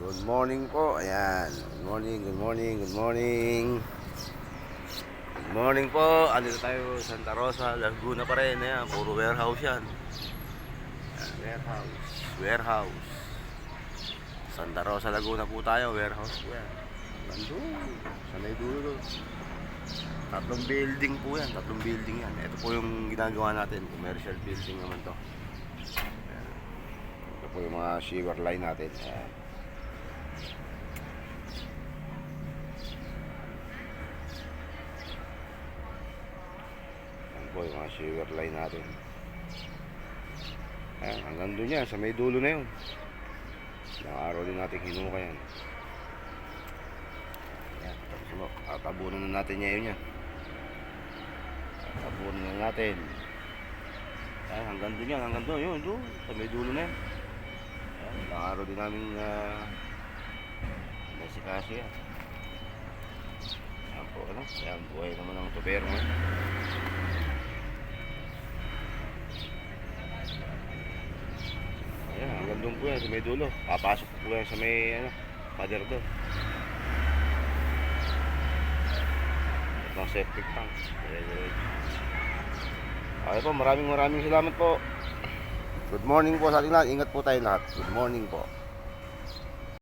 Good morning po. Ayan. Good morning, good morning, good morning. Good morning po. Andito tayo Santa Rosa, Laguna pa rin. Ayan, puro warehouse yan. Ayan, warehouse. Warehouse. Santa Rosa, Laguna po tayo. Warehouse po yan. Nandun. Sa may dulo. Tatlong building po yan. Tatlong building yan. Ito po yung ginagawa natin. Commercial building naman to. Ayan. Ito po yung mga sewer line natin. Ayan. Po yung mga sewer line natin. Ayan, hanggang doon yan, sa may dulo na yun. Ilang araw din natin hinuka yan. Ayan, tapos mo, tatabunan na natin ngayon yan. Tatabunan na natin. Ayan, hanggang doon yan, hanggang doon, yun, doon, sa may dulo na yan. Ayan, ilang araw din namin nasikaso yan. Ayan po, ano? Ayan, buhay naman ng tubero mo. Ayan, hanggang doon po yan sa may dulo. Papasok po yan sa may pader doon. Ito ang septic tank. Okay po, maraming salamat po. Good morning po sa ating lahat. Ingat po tayo lahat. Good morning po.